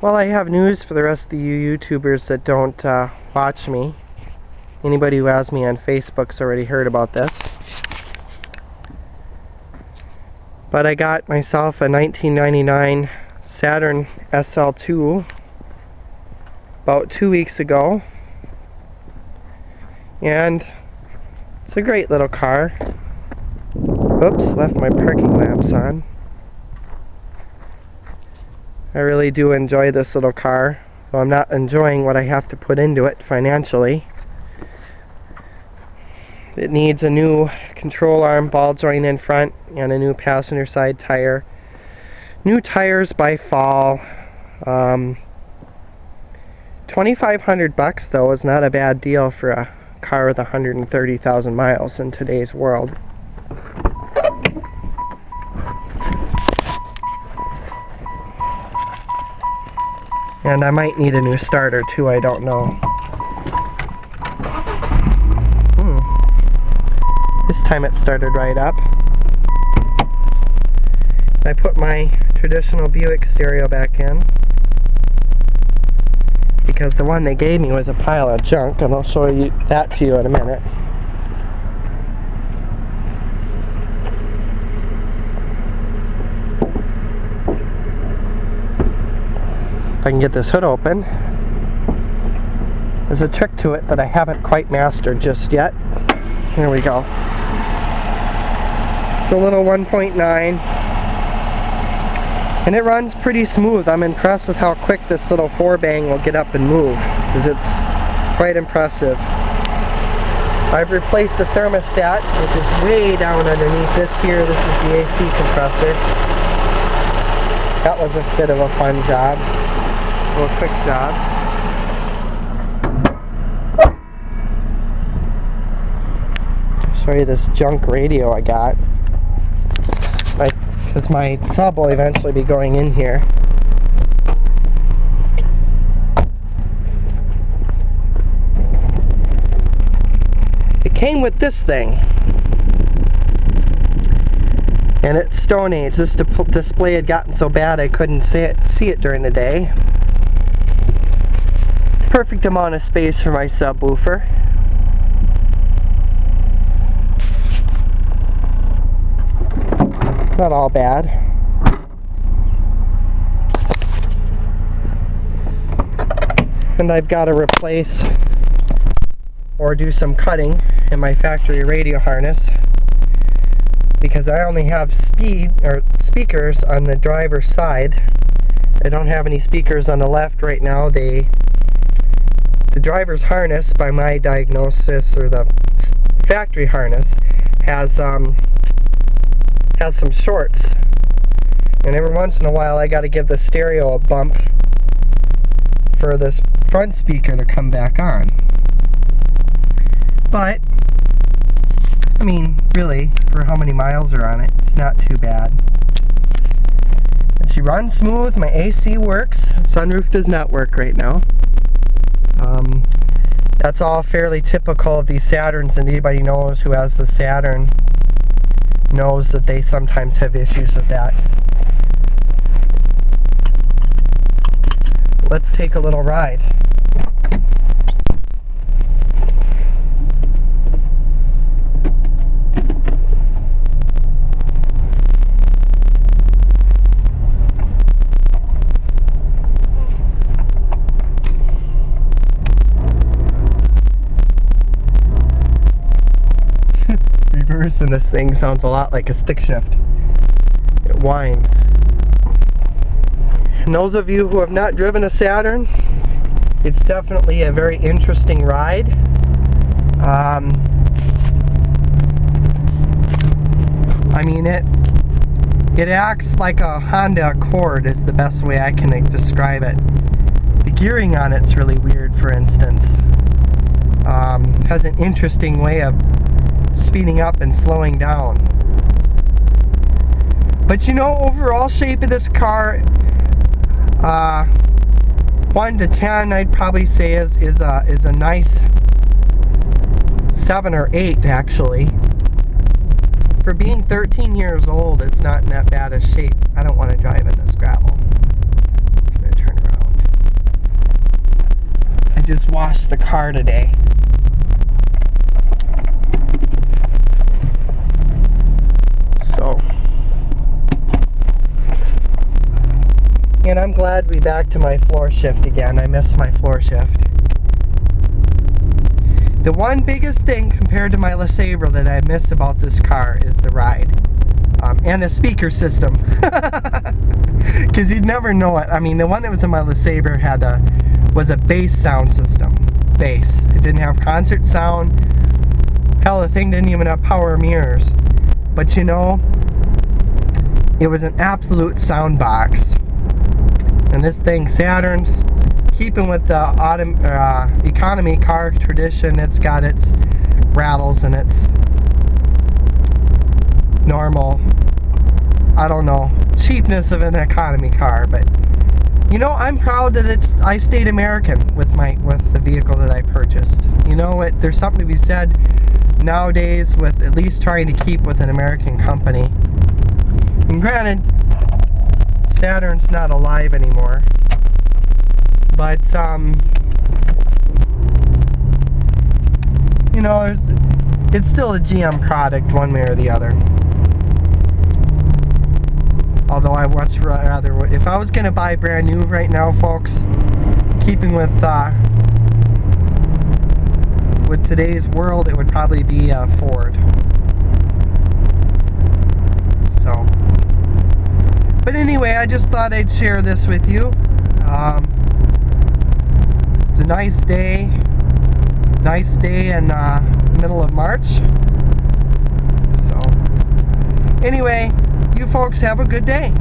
Well, I have news for the rest of the you YouTubers that don't watch me. Anybody who has me on Facebook's already heard about this. But I got myself a 1999 Saturn SL2 about 2 weeks ago. And it's a great little car. Oops, left my parking lamps on. I really do enjoy this little car, though I'm not enjoying what I have to put into it financially. It needs a new control arm, ball joint in front, and a new passenger side tire. New tires by fall. $2,500 though is not a bad deal for a car with 130,000 miles in today's world. And I might need a new starter too, I don't know. This time it started right up. I put my traditional Buick stereo back in because the one they gave me was a pile of junk, and I'll show you that to you in a minute. If I can get this hood open. There's a trick to it that I haven't quite mastered just yet. Here we go. It's a little 1.9 and it runs pretty smooth. I'm impressed with how quick this little 4-bang will get up and move, because it's quite impressive. I've replaced the thermostat, which is way down underneath this here. This is the AC compressor. That was a bit of a fun job. A little quick job. I'll show you this junk radio I got. Because my sub will eventually be going in here. It came with this thing. And it's Stone Age. This display had gotten so bad I couldn't see it during the day. Perfect amount of space for my subwoofer. Not all bad. And I've got to replace or do some cutting in my factory radio harness, because I only have speakers on the driver's side. I don't have any speakers on the left right now. The driver's harness, by my diagnosis, or the factory harness, has some shorts, and every once in a while I got to give the stereo a bump for this front speaker to come back on. But I mean, really, for how many miles are on it, it's not too bad. And she runs smooth. My AC works. Sunroof does not work right now. That's all fairly typical of these Saturns, and anybody knows who has the Saturn knows that they sometimes have issues with that. Let's take a little ride. Reversing this thing sounds a lot like a stick shift. It whines. And those of you who have not driven a Saturn, it's definitely a very interesting ride. I mean, it acts like a Honda Accord is the best way I can describe it. The gearing on it's really weird, for instance. Has an interesting way of speeding up and slowing down. But you know, overall shape of this car, 1 to 10, I'd probably say is a nice 7 or 8 actually. For being 13 years old, it's not in that bad a shape. I don't want to drive in this gravel. I'm gonna turn around. just washed the car today. So, and I'm glad to be back to my floor shift again. I miss my floor shift. The one biggest thing compared to my LeSabre that I miss about this car is the ride. And the speaker system. Because you'd never know it. I mean, the one that was in my LeSabre was a bass sound system. Bass. It didn't have concert sound. Hell, the thing didn't even have power mirrors. But you know, it was an absolute sound box. And this thing, Saturn's, keeping with the economy car tradition, it's got its rattles and its normal, I don't know, cheapness of an economy car. But you know, I'm proud that I stayed American with the vehicle that I purchased. You know, there's something to be said nowadays with at least trying to keep with an American company. And granted, Saturn's not alive anymore, but you know, it's still a GM product one way or the other. Although I much rather, if I was gonna buy brand new right now, folks, keeping with today's world, it would probably be a Ford. So, but anyway, I just thought I'd share this with you. It's a nice day in middle of March. So, anyway, you folks have a good day.